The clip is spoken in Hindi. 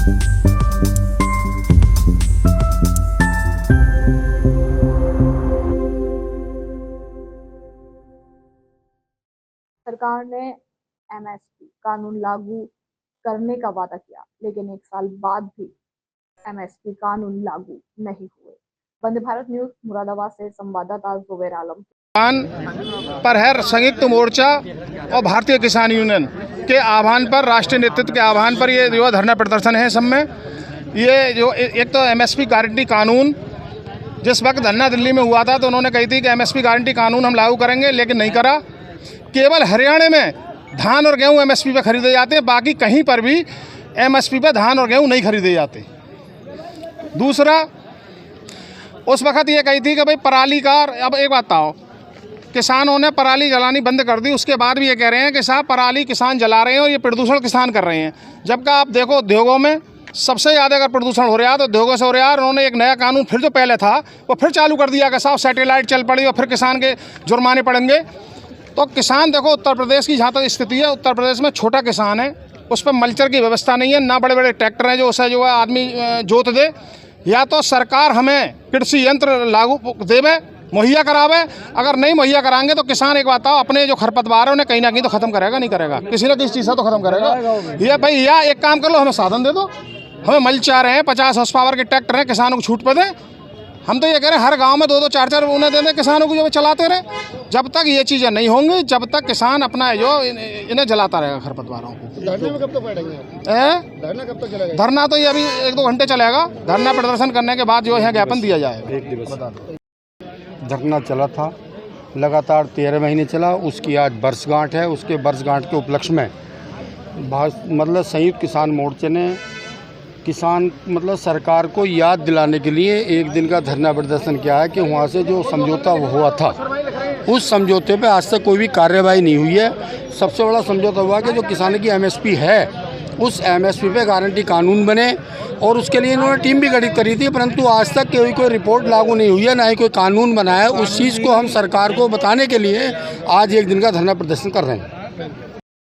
सरकार ने एमएसपी कानून लागू करने का वादा किया, लेकिन 1 साल बाद भी एमएसपी कानून लागू नहीं हुए। वंदे भारत न्यूज मुरादाबाद से संवाददाता जुबैर आलम। पर है संयुक्त मोर्चा और भारतीय किसान यूनियन के आह्वान पर, राष्ट्रीय नेतृत्व के आह्वान पर ये जो धरना प्रदर्शन है। सब में ये जो एक तो एमएसपी गारंटी कानून, जिस वक्त धरना दिल्ली में हुआ था तो उन्होंने कही थी कि एमएसपी गारंटी कानून हम लागू करेंगे, लेकिन नहीं करा। केवल हरियाणा में धान और गेहूं एमएसपी पे खरीदे जाते हैं, बाकी कहीं पर भी एमएसपी पे धान और गेहूं नहीं खरीदे जाते। दूसरा, उस वक्त ये कही थी कि भाई पराली का, अब एक बात बताओ, किसानों ने पराली जलानी बंद कर दी, उसके बाद भी ये कह रहे हैं कि साहब पराली किसान जला रहे हैं और ये प्रदूषण किसान कर रहे हैं। जबकि आप देखो उद्योगों में सबसे ज़्यादा अगर प्रदूषण हो रहा है तो उद्योगों से हो रहा है। उन्होंने एक नया कानून फिर जो पहले था वो फिर चालू कर दिया कि साहब सैटेलाइट चल पड़ी और फिर किसान के जुर्माने पड़ेंगे। तो किसान देखो, उत्तर प्रदेश की जहाँ तक स्थिति है, उत्तर प्रदेश में छोटा किसान है, उस पर मल्चर की व्यवस्था नहीं है, ना बड़े बड़े ट्रैक्टर हैं जो उसे जो है आदमी जोत दे। या तो सरकार हमें कृषि यंत्र लागू देवे, मुहैया करावे। अगर नहीं मुहैया कराएंगे तो किसान, एक बात आओ, अपने जो खरपतवार है उन्हें कहीं ना कहीं तो खत्म करेगा, नहीं करेगा, किसी न किसी चीज़ से तो खत्म करेगा। ये भाई, या एक काम कर लो, हमें साधन दे दो, हमें मल्चार हैं, 50 हॉर्स पावर के ट्रैक्टर हैं, किसानों को छूट पे दें। हम तो ये कह रहे हैं हर गांव में 2-2 4-4 उन्हें दे दें किसानों को, जो चलाते रहे। जब तक ये चीज़ें नहीं होंगी, जब तक किसान अपना जो इन्हें जलाता रहेगा खरपतवारों को। धरने में कब तक बैठेंगे? धरना कब तक चलेगा? धरना तो ये अभी 1-2 घंटे चलेगा। धरना प्रदर्शन करने के बाद जो है ज्ञापन दिया जाएगा। 1 दिवस धरना चला था, लगातार 13 महीने चला। उसकी आज वर्षगांठ है। उसके वर्षगांठ के उपलक्ष्य में मतलब संयुक्त किसान मोर्चे ने सरकार को याद दिलाने के लिए 1 दिन का धरना प्रदर्शन किया है कि वहाँ से जो समझौता हुआ था, उस समझौते पे आज तक कोई भी कार्रवाई नहीं हुई है। सबसे बड़ा समझौता हुआ कि जो किसानों की एमएसपी है, उस एमएसपी पे गारंटी कानून बने, और उसके लिए इन्होंने टीम भी गठित करी थी, परंतु आज तक कोई रिपोर्ट लागू नहीं हुई है, ना ही कोई कानून बना है। उस चीज़ को हम सरकार को बताने के लिए आज 1 दिन का धरना प्रदर्शन कर रहे हैं।